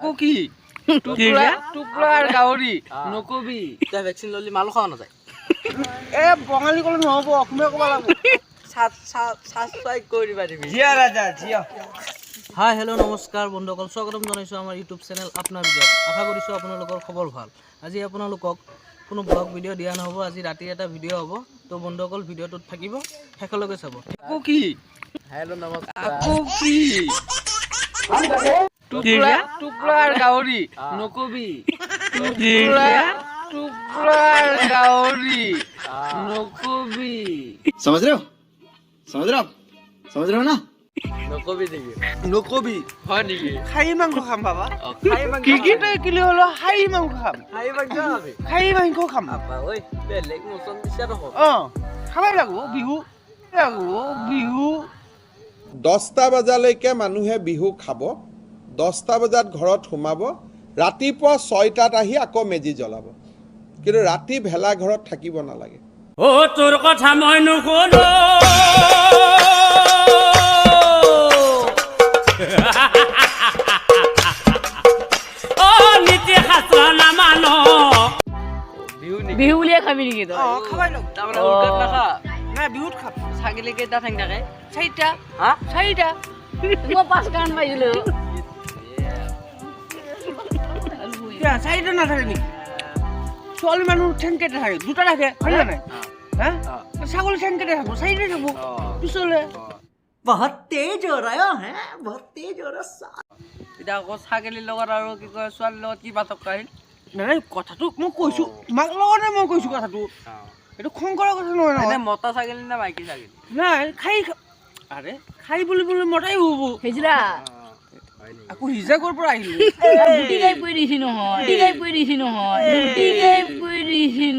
আকৌ কি টুকলা আর গাউরি নকবি তা ভ্যাকসিন ললি মাল খাওয়া না যায় এ বঙালী কলে নহব অসমীয়া ক'ব লাগিব সাবস্ক্রাইব কৰি পাৰিবি জিয়া ৰাজা জিয়া হাই হেল্ল' নমস্কাৰ বন্ধুসকল স্বাগতম জনাইছোঁ আমাৰ ইউটিউব চেনেল আপোনাৰ ভিডিঅ'ত আশা কৰিছোঁ আপোনালোকৰ খবৰ ভাল আজি আপোনালোকক কোনো ব্লগ ভিডিঅ' দিয়া নহ'ব আজি ৰাতি এটা ভিডিঅ' হ'ব তো বন্ধুসকল ভিডিঅ'টোত থাকিব শেষলৈকে চাব আকৌ কি হেল্ল' নমস্কাৰ আকৌ কি টুকলা আর গাউরি নকবি টুকলা আর গাউরি নকবি समझ रहे हो ना নকবি হয় নেকি খাহী মাংস খাম বাবা খাই মাংস ক্ৰিকেটে কিলি হলো খাহী মাংস খাম খাই মাংস খাবি খাহী মাংস খাম আপা ঐ বেলেগ মোচন দিছা দেখোন খাবই লাগিব বিহু 10টা বজালৈকে মানুহে বিহু খাব 10টা বজাত ঘৰত সোমাব ৰাতিপুৱা 6টাত আহি আকৌ মেজি জ্বলাব কিন্তু ৰাতি ভেলা ঘৰত থাকিব নালাগে ও তোৰ কথা মই নুশুনো ও নীতি শাস্ত্ৰ নামানো বিহু বুলিয়ে খাবি নেকি তই খাবই লাগিব তাৰমানে উলকাত নাখা নাই বিহুত খাম ছাগলী কেইটা ঠেং থাকে চাৰিটা হা চাৰিটা মই 5টা মান পাইছিলো চাৰিটা নাথাকে নেকি ছোৱালী মানুহ ঠেং কেইটা থাকে দুটা থাকে হয় নে নাই হা ছাগলী ঠেং কেইটা থাকো চাৰিটা থাকো পিছলে बहुत तेज हो रहा है बहुत तेज हो रहा এতিয়া আকৌ ছাগলীৰ লগত আৰু কি কয় ছোৱালীৰ লগত কি পাৰ্থক্য আহিল নাই কথাটো মই কৈছো তোমাক লগতে মই কৈছো কথাটো এইটো খং কৰা কথা নহয় এনে নহয় মতা ছাগলী না মাইকী ছাগলী নাই আৰে খাই বুলি মতাই হ'ব সেইজিৰা আকৌ হিজা ক'ৰ পৰা আহিলো গুটি গাই পৰি দিছি নহয় গুটি গাই পৰি দিছি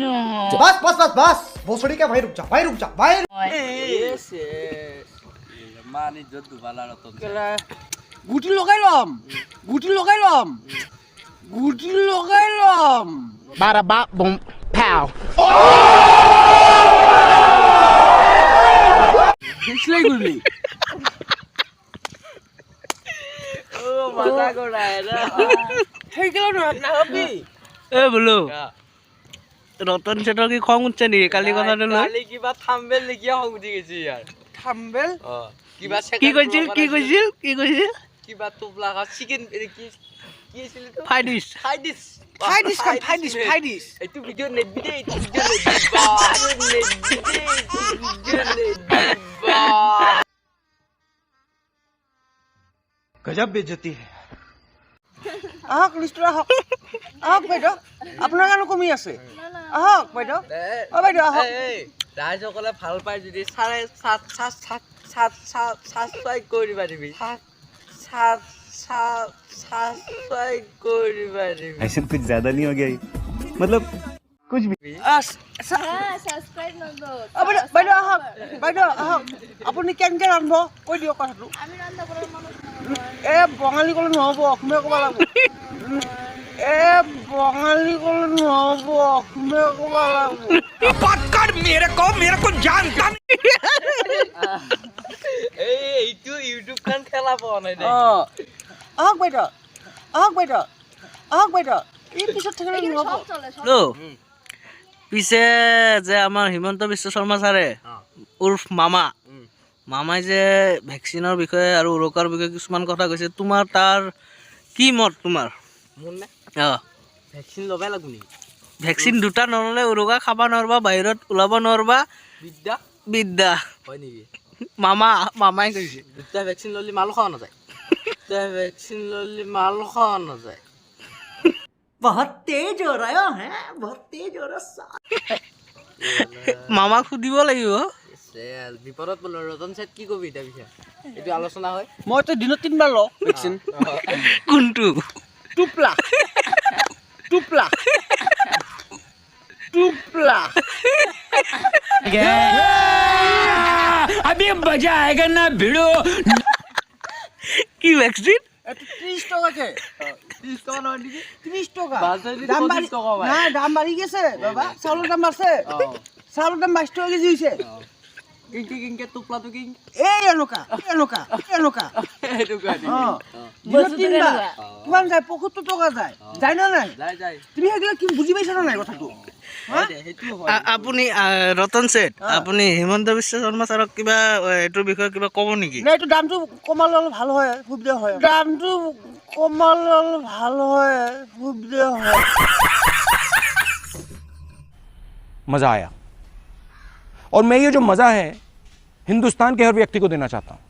নহয় बस भोसड़ी का भाई रुक जा भाई মানি যত দুবালা ৰতন গুটি লগাই ল'ম बारा बाप बम पाव চিলাই কৰিলি ও মাথা গড়ায় না সেইকেলো নাহবি এ বলো রতন সেটার কি খং উঠছে নি কালি কথাটা লই কালি কিবা থাম্বেল লিখিয়া খং উঠি গেছি ইয়ার থাম্বেল কিবা কি কইছিল কিবা টুপলা খা চিকেন কি আছিল তো ফাইডিস এইটো ভিডিও নেবি দে এইটো ভিডিও নেবি গজব বেজতি আহক লিষ্টৰ আহক বাইদেউ আপোনাৰ কাৰণে কমি আছে আহক বাইদেউ বাইদেউ আহক ৰাইজসকলে ভাল পায় যদি সাবস্ক্ৰাইব কৰি পাৰিবি সাবস্ক্ৰাইব কৰি পাৰিবি ऐसे कुछ ज्यादा नहीं हो गया ये? मतलब कुछ भी বাইদেউ আহক আপুনি কেনেকৈ ৰান্ধিব কৈ দিয়ক কথাটো এ বঙালী ক'লে নহ'ব অসমীয়া ক'ব লাগিব এইটো ইউটিউব খান খেলা পোৱা নাই আহক বাইদেউ এই পিছত থাকিলে নহ'ব পিছে যে আমাৰ হিমন্ত বিশ্ব শৰ্মা ছাৰে উৰ্ফ মামাই যে ভেকচিনৰ বিষয়ে আৰু উৰুকাৰ বিষয়ে কিছুমান কথা কৈছে তোমাৰ তাৰ কি মত তোমাৰ ভেকচিন ল'বাই লাগব নেকি ভেকচিন দুটা নল'লে উৰুকা খাব নোৱাৰবা বাহিৰত ওলাব নোৱাৰবা বিদ্যা হয় নেকি মামাই কৈছে দুটা ভেকচিন ল'লে মাল খোৱা নাযায় बहुत तेज हो रहा है बहुत तेज हो रहा মামাক সুধিব লাগিব বিপদত বোলো ৰতন চেট কি কবি এতিয়া বিষয়ে এইটো আলোচনা হয় মইতো দিনত 3 বাৰ লওঁ ভেকচিন কোনটো টুপলা अभी मजा आएगा ना भिड़ो কি ভ্যাকসিন 30 টাকাকে 30 টাকা নয় নাকি 30 টাকা বাজারে দাম 25 টাকা ভাই না দাম বাড়ি গেছে বাবা চাউলের দাম বাড়ছে চাউলের দাম 22 টাকা কেজি হইছে এই এনেকুৱা এনেকুৱা এনেকুৱা দিনত 3 বাৰ কিমান যায় 75 টকা যায় না নাই তুমি সেইগিলা কি বুজি পাইছা না নাই কথাটো আপুনি ৰতন ছেঠ আপুনি হিমন্ত বিশ্ব শৰ্মা ছাৰক কিবা এইটোৰ বিষয়ে কিবা ক'ব নেকি নাই এইটো দামটো কমালে অলপ ভাল হয় সুবিধা হয় দামটো কমালে অলপ ভাল হয় সুবিধা হয় मज़ा आया और मैं ये जो मज़ा है हिंदुस्तान के हर व्यक्ति को देना चाहता हूँ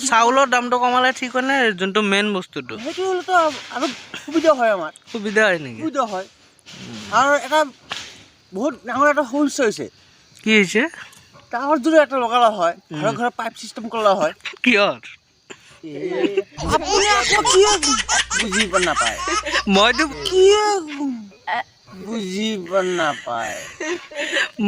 চাউলৰ দামটো কমালে ঠিক হয় নে যোনটো মেইন বস্তুটো সেইটো হ'লেতো আৰু সুবিধা হয় আমাৰ সুবিধা হয় নেকি সুবিধা হয় আৰু এটা বহুত ডাঙৰ এটা সমস্যা হৈছে কি হৈছে টাৱাৰ যদি এটা লগালা হয় ঘৰে ঘৰে পাইপ চিষ্টেম কৰা হয় কিহৰ আপুনি আকৌ কি বুজি নাপায় মইতো কি বুজি নাপায়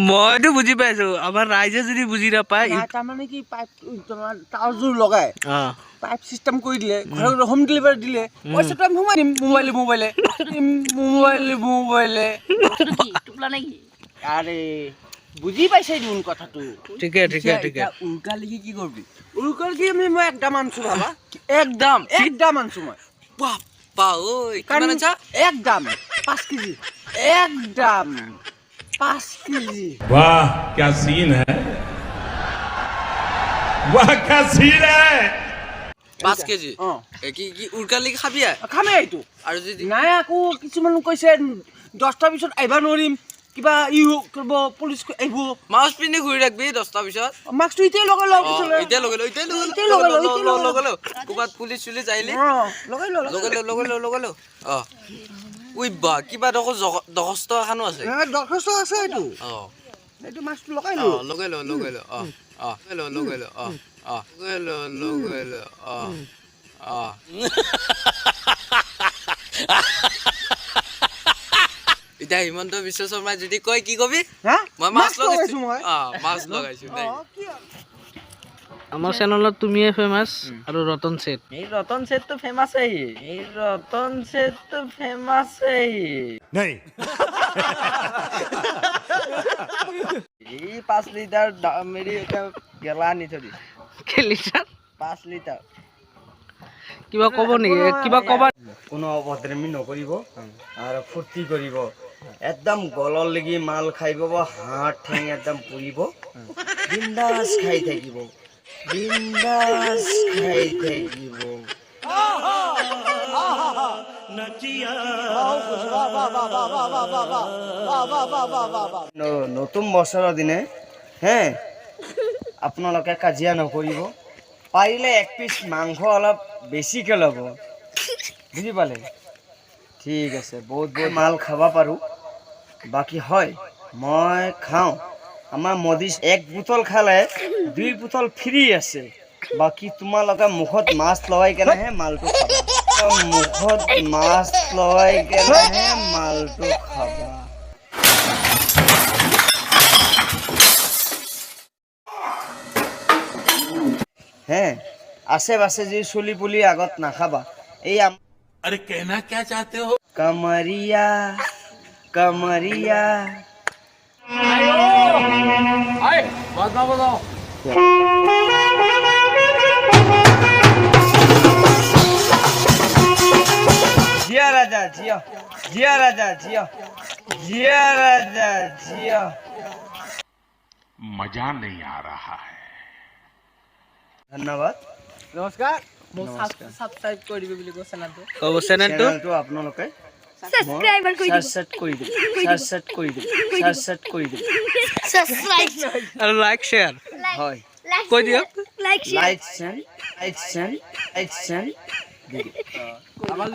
মইতো বুজি পাইছো আমাৰ ৰাইজে যদি বুজি নাপায় তাৰমানে কি পাইপ তোমাৰ টাৱাৰযোৰ লগাই অ পাইপ চিষ্টেম কৰি দিলে ঘৰে ঘৰে হোম ডেলিভাৰী দিলে পইচাটো আমি সোমাই দিম মোবাইলে টোপলা নেকি আৰে বুজি পাইছে দেখোন কথাটো ঠিকে ঠিকে ঠিকে উল্কা লিখি কি কৰবি উল্কা লিখি মই একদম আনছো ভাবা একদম আনছো মই বাপ্পা ঐ কিমান আছা একদম 5 কেজি একদম 5 কেজি वाह क्या सीन है वाह क्या सीन है 5 কেজি কি কি উৰকালি খাবি খামে এইটো আৰু যদি নাই আকৌ কিছুমান কৈছে 10টা পিছত আহিবা নোৱাৰিম কিবা কৰিব পুলিচ আহিব মাস্ক পিন্ধি ঘূৰি ৰাখবি 10টা পিছত মাস্কটো এতিয়া লগাই লওঁ এতিয়া লগাই ল ক'ৰবাত পুলিচ চুলিচ আহিলে লগাই লগাই ল অ উই বা কিবা দখস্ত এখানো আছে দৰখাস্ত আছে এইটো এইটো মাস্কটো লগাই ল লগাই ল লগাই ল এতিয়া হিমন্ত বিশ্ব শৰ্মাই যদি কয় কি কবি মই মাস্ক লগাইছো মাস্ক লগাইছো আমাৰ চেনেলত তুমিয়ে ফেমাস আৰু ৰতন ছেঠ এই ৰতন ছেঠটো ফেমাছেই नहीं এই 5 লিটাৰ মেৰি এটা গেলা আনি থৈ দিছে কেলিটাৰ 5 লিটাৰ কিবা ক'ব নেকি কিবা ক'বা কোনো অভদ্ৰামি নকৰিব আৰু ফূৰ্তি কৰিব একদম গলৰ লাগি মাল খাইব হাত ঠেং একদম পুৰিব বিন্দাস খাই থাকিব নতুন বছৰৰ দিনে হে আপোনালোকে কাজিয়া নকৰিব পাৰিলে 1 পিচ মাংস অলপ বেছিকৈ ল'ব বুজি পালে ঠিক আছে বহুত মাল খাব পাৰোঁ বাকী হয় মই খাওঁ আমাৰ মোদী 1 বোতল খালে 2 বোতল ফ্ৰী আছে বাকী তোমালোকে মুখত মাছ লগাই কেনেহে মালটো খাবা মুখত মাছ লগাই কেনেহে মালটো খাবা হে আছে বাছে যি চলি পুলি আগত নাখাবা এই अरे कहना क्या चाहते हो कमरिया जिया राजा जिया मजा नहीं आ रहा है धन्यवाद নমস্কাৰ সাবস্ক্ৰাইব কৰি দিব বুলি কৈছে চেনেলটো ক'ব চেনেলটো আপোনালোকে সাবস্ক্ৰাইবাৰ কৰি দিব সাবস্ক্ৰাইব কৰি দিব আৰু লাইক শ্বেয়াৰ হয় কৈ দিয়ক লাইক লাইক চেন